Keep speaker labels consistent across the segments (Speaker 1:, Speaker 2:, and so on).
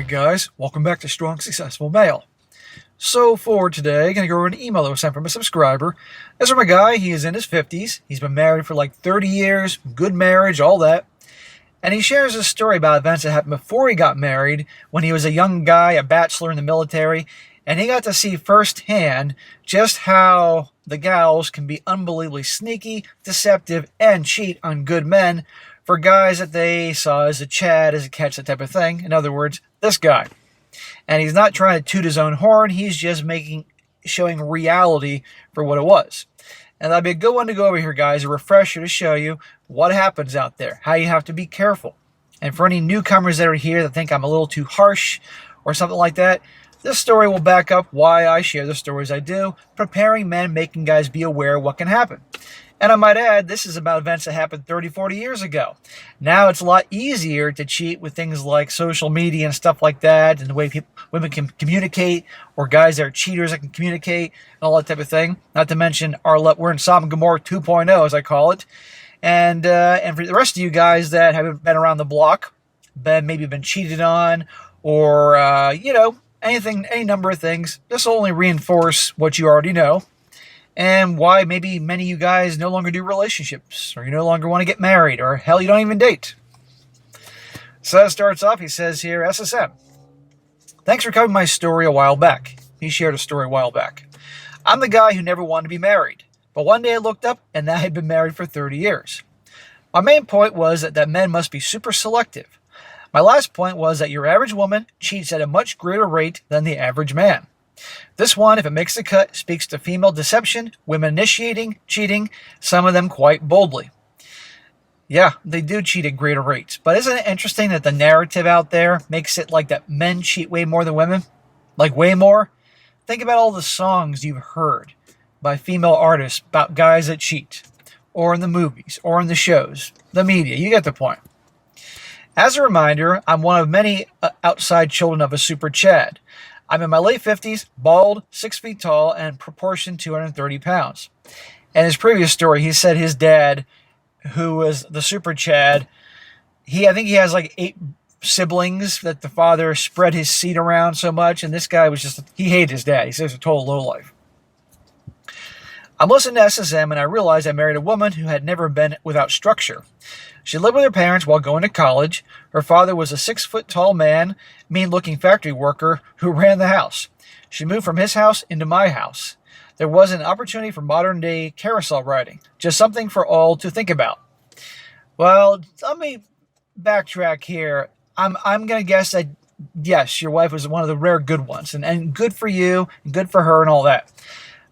Speaker 1: Alright guys, welcome back to Strong Successful Male. So for today, I'm going to go over an email that was sent from a subscriber. This is from a guy, he is in his 50s, he's been married for like 30 years, good marriage, all that. And he shares a story about events that happened before he got married, when he was a young guy, a bachelor in the military, and he got to see firsthand just how the gals can be unbelievably sneaky, deceptive, and cheat on good men for guys that they saw as a Chad, as a catch, that type of thing. In other words, this guy. And he's not trying to toot his own horn, he's just showing reality for what it was. And that'd be a good one to go over here, guys, a refresher to show you what happens out there, how you have to be careful. And for any newcomers that are here that think I'm a little too harsh or something like that, this story will back up why I share the stories I do, preparing men, making guys be aware of what can happen. And I might add, this is about events that happened 30, 40 years ago. Now it's a lot easier to cheat with things like social media and stuff like that, and the way women can communicate, or guys that are cheaters that can communicate, and all that type of thing. Not to mention, we're in Sodom and Gomorrah 2.0, as I call it. And for the rest of you guys that have been around the block, maybe been cheated on, or, any number of things, this will only reinforce what you already know. And why maybe many of you guys no longer do relationships, or you no longer want to get married, or hell, you don't even date. So that starts off, he says here, SSM. Thanks for covering my story a while back. He shared a story a while back. I'm the guy who never wanted to be married, but one day I looked up and I had been married for 30 years. My main point was that men must be super selective. My last point was that your average woman cheats at a much greater rate than the average man. This one, if it makes the cut, speaks to female deception, women initiating, cheating, some of them quite boldly. Yeah, they do cheat at greater rates. But isn't it interesting that the narrative out there makes it like that men cheat way more than women? Like way more? Think about all the songs you've heard by female artists about guys that cheat. Or in the movies, or in the shows, the media, you get the point. As a reminder, I'm one of many outside children of a super Chad. I'm in my late 50s, bald, 6 feet tall, and proportioned 230 pounds. In his previous story, he said his dad, who was the super Chad, I think he has like 8 siblings, that the father spread his seed around so much, and this guy he hated his dad. He says a total lowlife. I'm listening to SSM, and I realized I married a woman who had never been without structure. She lived with her parents while going to college. Her father was a 6-foot-tall man, mean-looking factory worker who ran the house. She moved from his house into my house. There was an opportunity for modern-day carousel riding, just something for all to think about. Well, let me backtrack here. I'm going to guess that, yes, your wife was one of the rare good ones, and good for you, and good for her, and all that.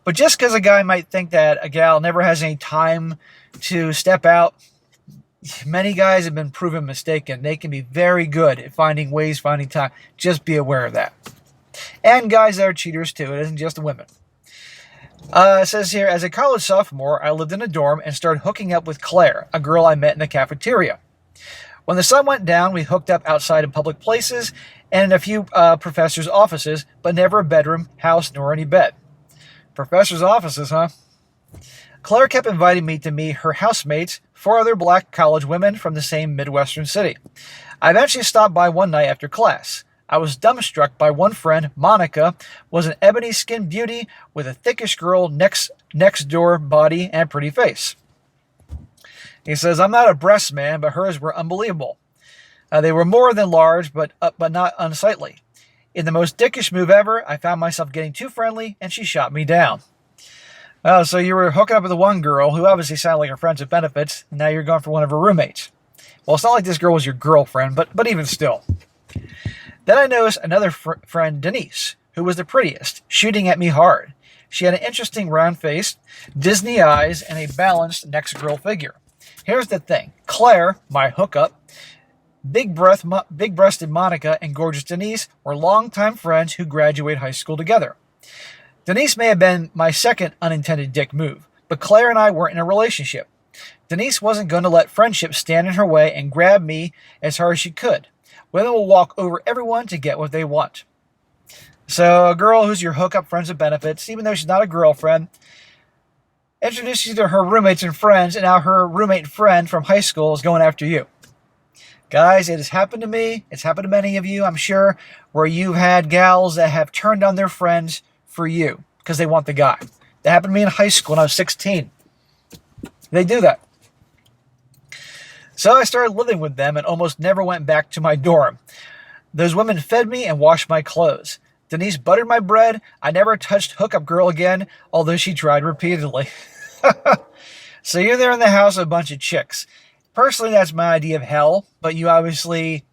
Speaker 1: But just because a guy might think that a gal never has any time to step out, many guys have been proven mistaken. They can be very good at finding ways, finding time. Just be aware of that. And guys that are cheaters too. It isn't just the women. It says here, as a college sophomore, I lived in a dorm and started hooking up with Claire, a girl I met in the cafeteria. When the sun went down, we hooked up outside in public places and in a few professors' offices, but never a bedroom, house, nor any bed. Professors' offices, huh? Claire kept inviting me to meet her housemates, 4 other black college women from the same Midwestern city. I eventually stopped by one night after class. I was dumbstruck by one friend, Monica, was an ebony-skinned beauty with a thickish girl next-door body and pretty face. He says, I'm not a breast man, but hers were unbelievable. They were more than large, but not unsightly. In the most dickish move ever, I found myself getting too friendly, and she shot me down. So you were hooking up with the one girl who obviously sounded like her friends with benefits, and now you're going for one of her roommates. Well, it's not like this girl was your girlfriend, but even still. Then I noticed another friend, Denise, who was the prettiest, shooting at me hard. She had an interesting round face, Disney eyes, and a balanced next-girl figure. Here's the thing. Claire, my hookup, big-breasted Monica, and gorgeous Denise were longtime friends who graduated high school together. Denise may have been my second unintended dick move, but Claire and I weren't in a relationship. Denise wasn't going to let friendship stand in her way and grab me as hard as she could. Women will walk over everyone to get what they want. So a girl who's your hookup friends with benefits, even though she's not a girlfriend, introduced you to her roommates and friends, and now her roommate friend from high school is going after you. Guys, it has happened to me. It's happened to many of you, I'm sure, where you've had gals that have turned on their friends for you because they want the guy. That happened to me in high school when I was 16. They do that. So I started living with them and almost never went back to my dorm. Those women fed me and washed my clothes. Denise buttered my bread. I never touched Hookup Girl again, although she tried repeatedly. So you're there in the house with a bunch of chicks. Personally, that's my idea of hell, but you obviously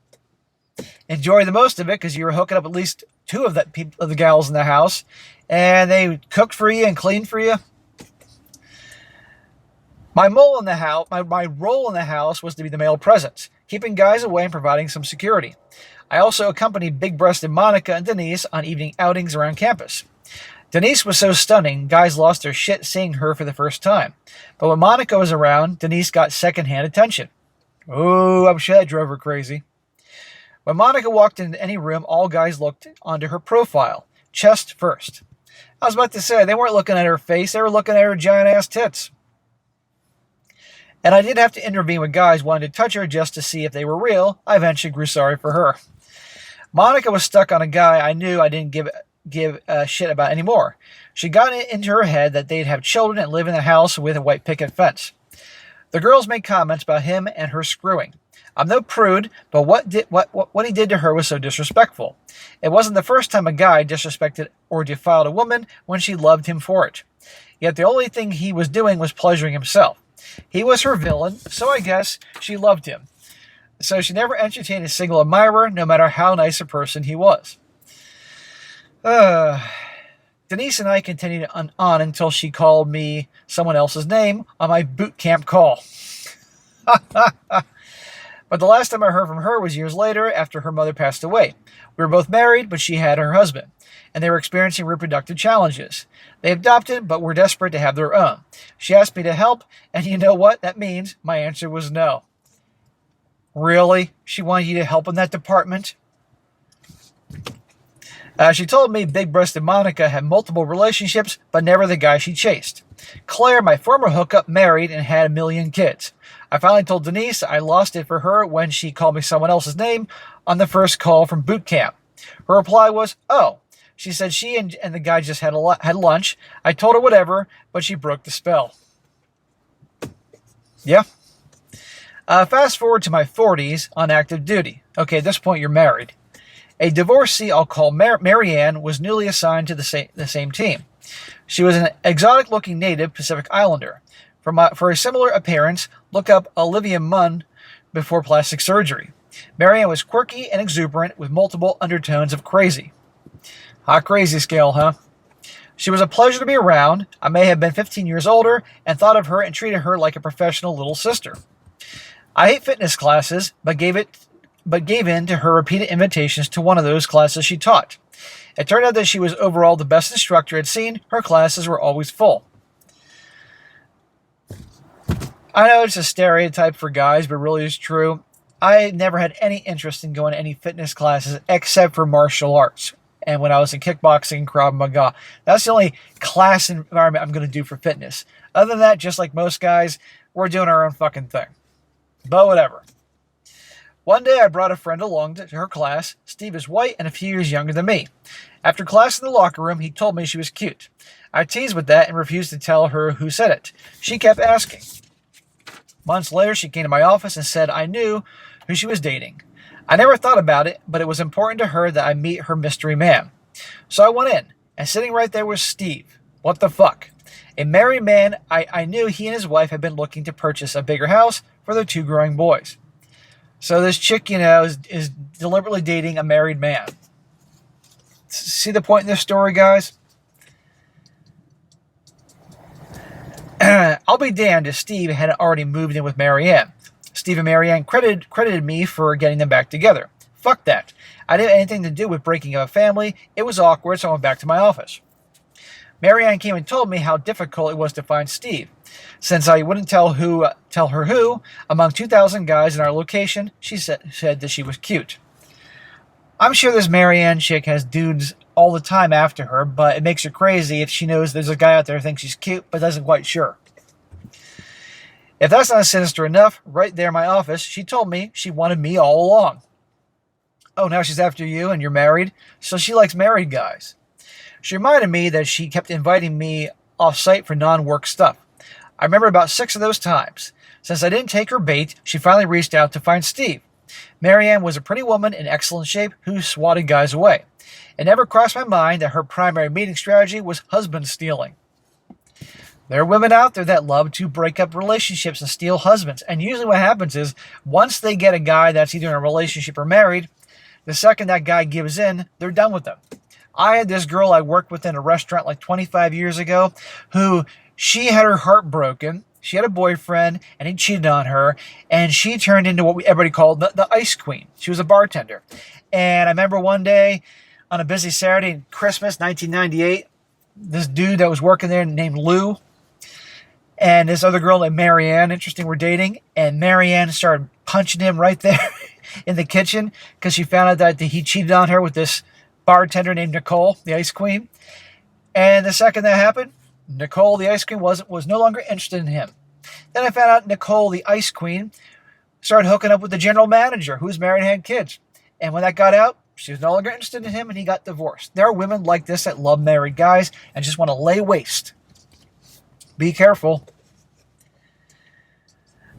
Speaker 1: enjoy the most of it because you were hooking up at least two of the gals in the house, and they cooked for you and cleaned for you. My role in the house was to be the male presence, keeping guys away and providing some security. I also accompanied big-breasted Monica and Denise on evening outings around campus. Denise was so stunning, guys lost their shit seeing her for the first time. But when Monica was around, Denise got secondhand attention. Oh, I'm sure that drove her crazy. When Monica walked into any room, all guys looked onto her profile, chest first. I was about to say, they weren't looking at her face, they were looking at her giant-ass tits. And I did have to intervene with guys wanting to touch her just to see if they were real. I eventually grew sorry for her. Monica was stuck on a guy I knew I didn't give a shit about anymore. She got it into her head that they'd have children and live in a house with a white picket fence. The girls made comments about him and her screwing. I'm no prude, but what he did to her was so disrespectful. It wasn't the first time a guy disrespected or defiled a woman when she loved him for it. Yet the only thing he was doing was pleasuring himself. He was her villain, so I guess she loved him. So she never entertained a single admirer, no matter how nice a person he was. Denise and I continued on until she called me someone else's name on my boot camp call. But the last time I heard from her was years later after her mother passed away. We were both married, but she had her husband, and they were experiencing reproductive challenges. They adopted, but were desperate to have their own. She asked me to help, and you know what that means? My answer was no. Really? She wanted you to help in that department? She told me big-breasted Monica had multiple relationships, but never the guy she chased. Claire, my former hookup, married and had 1 million kids. I finally told Denise I lost it for her when she called me someone else's name on the first call from boot camp. Her reply was, oh. She said she and the guy just had lunch. I told her whatever, but she broke the spell. Yeah. Fast forward to my 40s on active duty. Okay, at this point you're married. A divorcee I'll call Marianne was newly assigned to the same team. She was an exotic-looking native Pacific Islander. For a similar appearance, look up Olivia Munn before plastic surgery. Marianne was quirky and exuberant with multiple undertones of crazy. Hot crazy scale, huh? She was a pleasure to be around. I may have been 15 years older and thought of her and treated her like a professional little sister. I hate fitness classes, but gave in to her repeated invitations to one of those classes she taught. It turned out that she was overall the best instructor I'd seen. Her classes were always full. I know it's a stereotype for guys, but really is true. I never had any interest in going to any fitness classes except for martial arts. And when I was in kickboxing and Krav Maga, that's the only class environment I'm going to do for fitness. Other than that, just like most guys, we're doing our own fucking thing. But whatever. One day I brought a friend along to her class. Steve is white and a few years younger than me. After class in the locker room, he told me she was cute. I teased with that and refused to tell her who said it. She kept asking. Months later, she came to my office and said I knew who she was dating. I never thought about it, but it was important to her that I meet her mystery man. So I went in, and sitting right there was Steve. What the fuck? A married man. I knew he and his wife had been looking to purchase a bigger house for their 2 growing boys. So this chick, is deliberately dating a married man. See the point in this story, guys? I'll be damned if Steve had already moved in with Marianne. Steve and Marianne credited me for getting them back together. Fuck that. I didn't have anything to do with breaking up a family. It was awkward, so I went back to my office. Marianne came and told me how difficult it was to find Steve. Since I wouldn't tell her who, among 2,000 guys in our location, she said that she was cute. I'm sure this Marianne chick has dudes all the time after her, but it makes her crazy if she knows there's a guy out there who thinks she's cute, but isn't quite sure. If that's not sinister enough, right there in my office, she told me she wanted me all along. Oh, now she's after you and you're married? So she likes married guys. She reminded me that she kept inviting me off-site for non-work stuff. I remember about 6 of those times. Since I didn't take her bait, she finally reached out to find Steve. Marianne was a pretty woman in excellent shape who swatted guys away. It never crossed my mind that her primary meeting strategy was husband stealing. There are women out there that love to break up relationships and steal husbands. And usually what happens is, once they get a guy that's either in a relationship or married, the second that guy gives in, they're done with them. I had this girl I worked with in a restaurant like 25 years ago who she had her heart broken. She had a boyfriend and he cheated on her, and she turned into what everybody called the ice queen. She was a bartender. And I remember one day on a busy Saturday, Christmas 1998, this dude that was working there named Lou and this other girl named Marianne, interesting, were dating, and Marianne started punching him right there in the kitchen because she found out that he cheated on her with this bartender named Nicole, the ice queen. And the second that happened, Nicole, the ice queen, was no longer interested in him. Then I found out Nicole, the ice queen, started hooking up with the general manager who was married and had kids. And when that got out, she was no longer interested in him and he got divorced. There are women like this that love married guys and just want to lay waste. Be careful.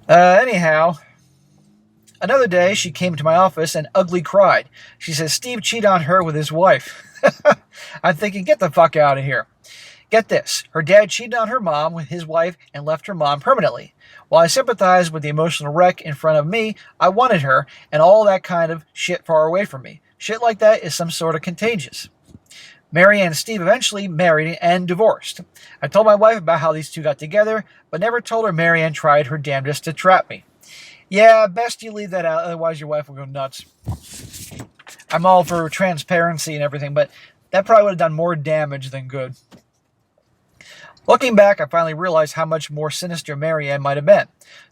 Speaker 1: Anyhow, another day she came to my office and ugly cried. She says Steve cheated on her with his wife. I'm thinking, get the fuck out of here. Get this. Her dad cheated on her mom with his wife and left her mom permanently. While I sympathized with the emotional wreck in front of me, I wanted her and all that kind of shit far away from me. Shit like that is some sort of contagious. Marianne and Steve eventually married and divorced. I told my wife about how these two got together, but never told her Marianne tried her damnedest to trap me. Yeah, best you leave that out, otherwise your wife will go nuts. I'm all for transparency and everything, but that probably would have done more damage than good. Looking back, I finally realized how much more sinister Marianne might have been.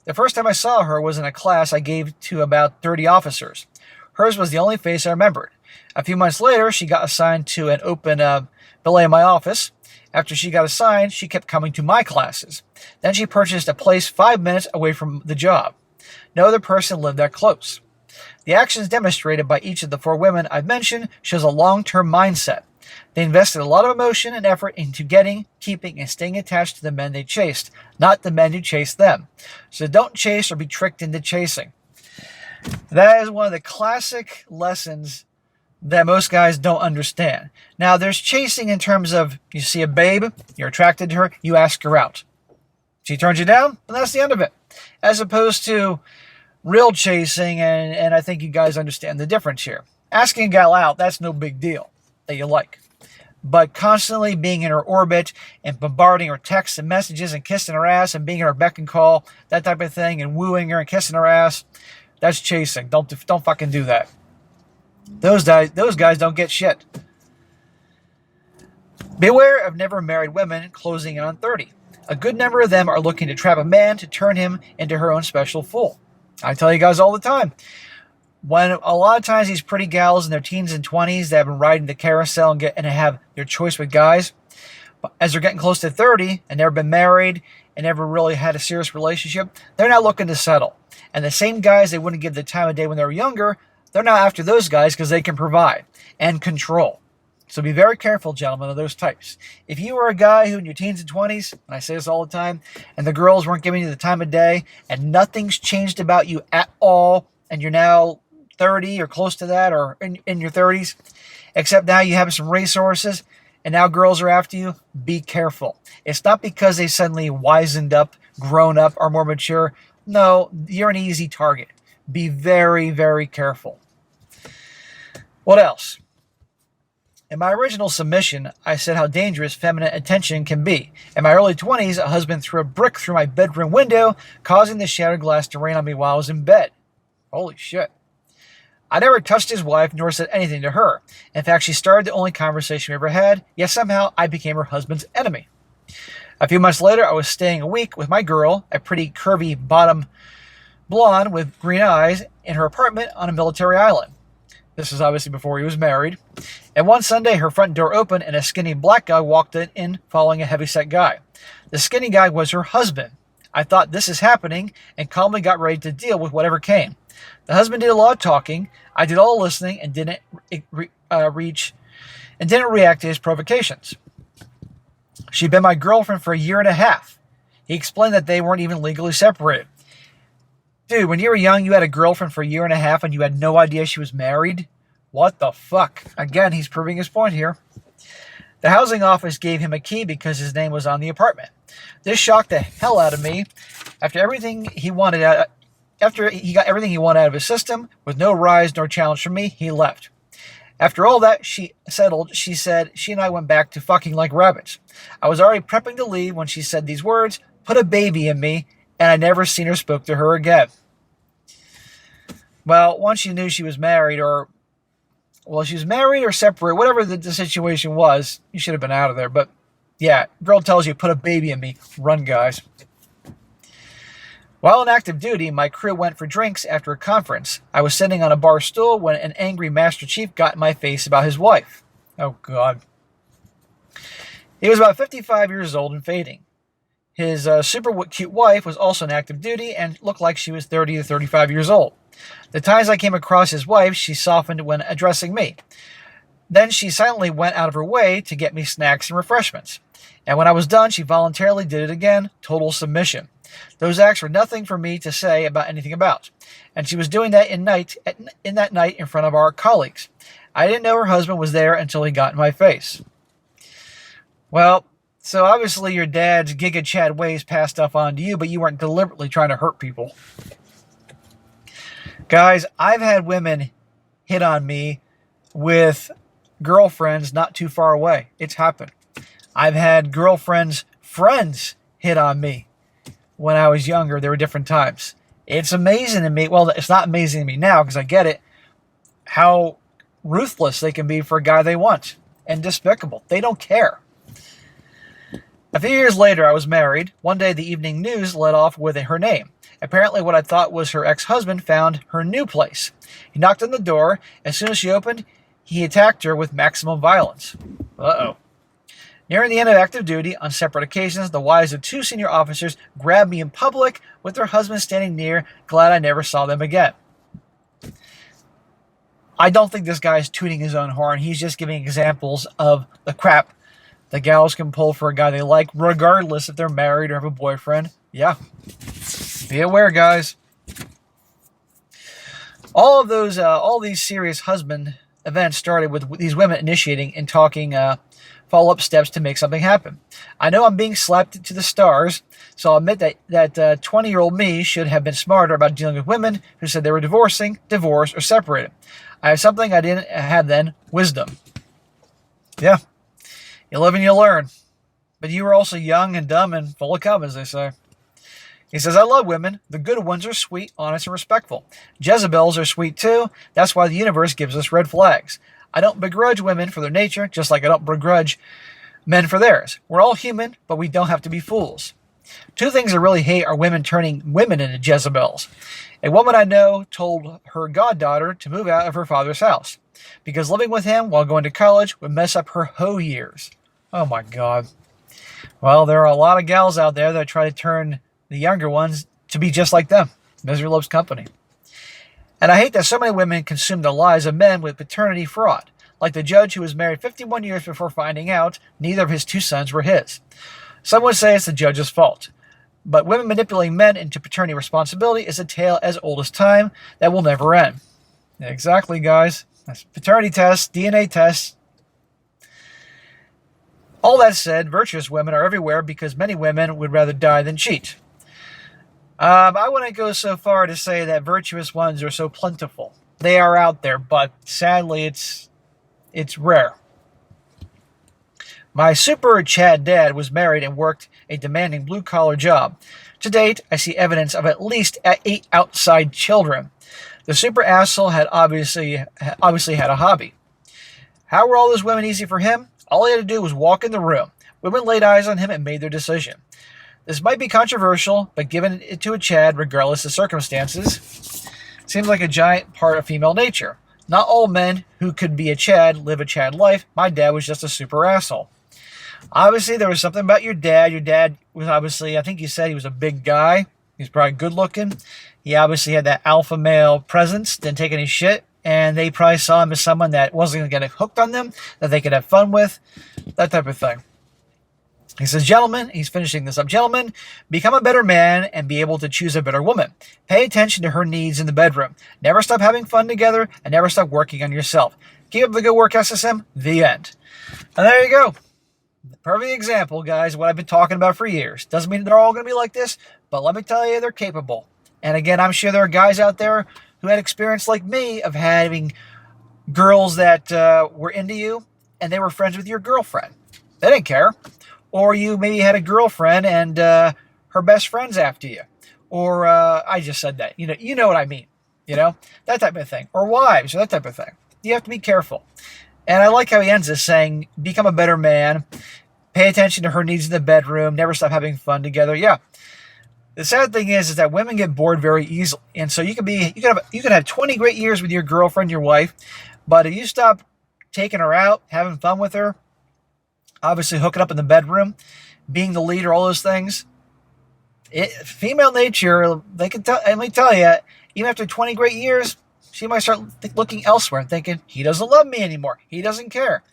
Speaker 1: The first time I saw her was in a class I gave to about 30 officers. Hers was the only face I remembered. A few months later, she got assigned to an open billet in my office. After she got assigned, she kept coming to my classes. Then she purchased a place 5 minutes away from the job. No other person lived that close. The actions demonstrated by each of the 4 women I've mentioned shows a long-term mindset. They invested a lot of emotion and effort into getting, keeping, and staying attached to the men they chased, not the men who chased them. So don't chase or be tricked into chasing. That is one of the classic lessons that most guys don't understand. Now, there's chasing in terms of you see a babe, you're attracted to her, you ask her out. She turns you down, and that's the end of it. As opposed to real chasing, and I think you guys understand the difference here. Asking a gal out, that's no big deal that you like. But constantly being in her orbit and bombarding her texts and messages and kissing her ass and being in her beck and call, that type of thing, and wooing her and kissing her ass, that's chasing. Don't fucking do that. Those guys don't get shit. Beware of never married women closing in on 30. A good number of them are looking to trap a man to turn him into her own special fool. I tell you guys all the time. When a lot of times these pretty gals in their teens and 20s that have been riding the carousel and have their choice with guys, as they're getting close to 30 and never been married and never really had a serious relationship, they're not looking to settle. And the same guys they wouldn't give the time of day when they were younger, they're now after those guys because they can provide and control. So be very careful, gentlemen, of those types. If you were a guy who in your teens and 20s, and I say this all the time, and the girls weren't giving you the time of day, and nothing's changed about you at all, and you're now 30 or close to that, or in your 30s, except now you have some resources, and now girls are after you, be careful. It's not because they suddenly wizened up, grown up, or more mature. No, you're an easy target. Be very, very careful. What else? In my original submission, I said how dangerous feminine attention can be. In my early 20s, a husband threw a brick through my bedroom window, causing the shattered glass to rain on me while I was in bed. Holy shit. I never touched his wife nor said anything to her. In fact, she started the only conversation we ever had, yet somehow I became her husband's enemy. A few months later, I was staying a week with my girl, a pretty curvy bottom blonde with green eyes, in her apartment on a military island. This is obviously before he was married. And one Sunday, her front door opened and a skinny black guy walked in following a heavyset guy. The skinny guy was her husband. I thought this is happening and calmly got ready to deal with whatever came. The husband did a lot of talking. I did all listening and didn't react to his provocations. She'd been my girlfriend for a year and a half. He explained that they weren't even legally separated. Dude, when you were young, you had a girlfriend for a year and a half and you had no idea she was married? What the fuck? Again, he's proving his point here. The housing office gave him a key because his name was on the apartment. This shocked the hell out of me. After he got everything he wanted out of his system, with no rise nor challenge from me, he left. After all that she said she and I went back to fucking like rabbits. I was already prepping to leave when she said these words, put a baby in me, and I never seen or spoke to her again. Well, once you knew she was married or separate, whatever the situation was, you should have been out of there. But yeah, girl tells you, put a baby in me. Run, guys. While on active duty, my crew went for drinks after a conference. I was sitting on a bar stool when an angry Master Chief got in my face about his wife. Oh, God. He was about 55 years old and fading. His super cute wife was also on active duty and looked like she was 30 to 35 years old. The times I came across his wife, she softened when addressing me. Then she silently went out of her way to get me snacks and refreshments. And when I was done, she voluntarily did it again, total submission. Those acts were nothing for me to say about anything about. And she was doing that in that night in front of our colleagues. I didn't know her husband was there until he got in my face. Well, so obviously your dad's Giga Chad ways passed stuff on to you, but you weren't deliberately trying to hurt people. Guys, I've had women hit on me with girlfriends not too far away. It's happened. I've had girlfriends' friends hit on me when I was younger. There were different times. It's amazing to me. Well, it's not amazing to me now because I get it. How ruthless they can be for a guy they want. And despicable. They don't care. A few years later, I was married. One day, the evening news led off with her name. Apparently, what I thought was her ex-husband found her new place. He knocked on the door. As soon as she opened, he attacked her with maximum violence. Uh-oh. Nearing the end of active duty, on separate occasions, the wives of two senior officers grabbed me in public with their husbands standing near, glad I never saw them again. I don't think this guy is tooting his own horn. He's just giving examples of the crap the gals can pull for a guy they like, regardless if they're married or have a boyfriend. Yeah. Be aware, guys. All these serious husband events started with these women initiating and talking follow-up steps to make something happen. I know I'm being slapped to the stars, so I'll admit that 20-year-old me should have been smarter about dealing with women who said they were divorced, or separated. I have something I didn't have then, wisdom. Yeah. You live and you learn. But you were also young and dumb and full of cum, as they say. He says, I love women. The good ones are sweet, honest, and respectful. Jezebels are sweet too. That's why the universe gives us red flags. I don't begrudge women for their nature, just like I don't begrudge men for theirs. We're all human, but we don't have to be fools. Two things I really hate are women turning women into Jezebels. A woman I know told her goddaughter to move out of her father's house because living with him while going to college would mess up her hoe years. Oh my God. Well, there are a lot of gals out there that try to turn the younger ones to be just like them. Misery loves company. And I hate that so many women consume the lies of men with paternity fraud, like the judge who was married 51 years before finding out neither of his two sons were his. Some would say it's the judge's fault. But women manipulating men into paternity responsibility is a tale as old as time that will never end. Exactly, guys. That's paternity tests, DNA tests. All that said, virtuous women are everywhere because many women would rather die than cheat. I wouldn't go so far to say that virtuous ones are so plentiful. They are out there, but sadly it's rare. My super Chad dad was married and worked a demanding blue-collar job. To date, I see evidence of at least 8 outside children. The super asshole had obviously had a hobby. How were all those women easy for him? All he had to do was walk in the room. Women laid eyes on him and made their decision. This might be controversial, but given it to a Chad, regardless of circumstances, seems like a giant part of female nature. Not all men who could be a Chad live a Chad life. My dad was just a super asshole. Obviously, there was something about your dad. Your dad was obviously, I think you said he was a big guy. He was probably good looking. He obviously had that alpha male presence, didn't take any shit. And they probably saw him as someone that wasn't going to get hooked on them, that they could have fun with, that type of thing. He says, gentlemen, he's finishing this up. Gentlemen, become a better man and be able to choose a better woman. Pay attention to her needs in the bedroom. Never stop having fun together and never stop working on yourself. Keep up the good work, SSM. The end. And there you go. Perfect example, guys, what I've been talking about for years. Doesn't mean they're all going to be like this, but let me tell you, they're capable. And again, I'm sure there are guys out there who had experience like me of having girls that were into you and they were friends with your girlfriend. They didn't care. Or you maybe had a girlfriend and her best friend's after you. Or I just said that. You know what I mean. That type of thing. Or wives, or that type of thing. You have to be careful. And I like how he ends this saying, become a better man. Pay attention to her needs in the bedroom. Never stop having fun together. Yeah. The sad thing is that women get bored very easily. And so you could have 20 great years with your girlfriend, your wife, but if you stop taking her out, having fun with her, obviously hooking up in the bedroom, being the leader, all those things, female nature, let me tell you, even after 20 great years, she might start looking elsewhere and thinking, he doesn't love me anymore. He doesn't care.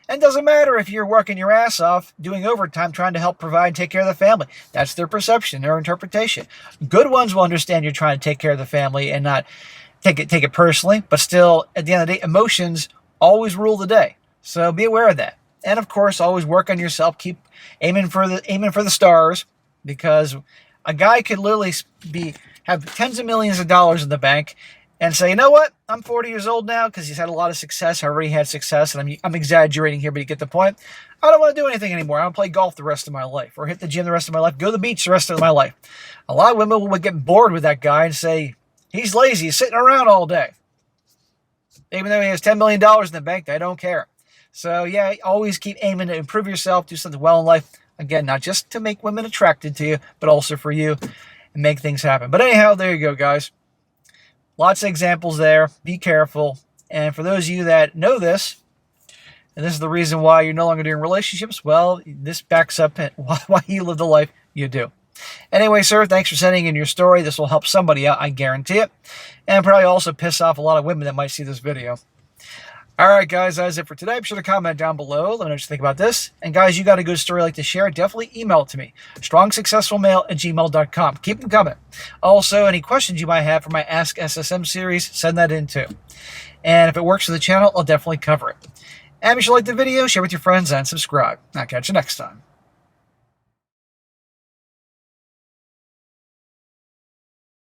Speaker 1: And it doesn't matter if you're working your ass off, doing overtime, trying to help provide and take care of the family. That's their perception, their interpretation. Good ones will understand you're trying to take care of the family and not take it personally. But still, at the end of the day, emotions always rule the day. So be aware of that. And of course, always work on yourself. Keep aiming for the stars, because a guy could literally have tens of millions of dollars in the bank and say, you know what? I'm 40 years old now because he's had a lot of success. I already had success, and I'm exaggerating here, but you get the point. I don't want to do anything anymore. I want to play golf the rest of my life, or hit the gym the rest of my life, go to the beach the rest of my life. A lot of women would get bored with that guy and say, he's lazy, he's sitting around all day. Even though he has $10 million in the bank, they don't care. So yeah, always keep aiming to improve yourself, do something well in life. Again, not just to make women attracted to you, but also for you, and make things happen. But anyhow, there you go, guys. Lots of examples there. Be careful. And for those of you that know this, and this is the reason why you're no longer doing relationships, well, this backs up why you live the life you do. Anyway, sir, thanks for sending in your story. This will help somebody out, I guarantee it. And probably also piss off a lot of women that might see this video. All right, guys, that's it for today. Be sure to comment down below. Let me know what you think about this. And, guys, you got a good story like to share, definitely email it to me, strongsuccessfulmale@gmail.com. Keep them coming. Also, any questions you might have for my Ask SSM series, send that in, too. And if it works for the channel, I'll definitely cover it. And be sure to like the video, share with your friends, and subscribe. I'll catch you next time.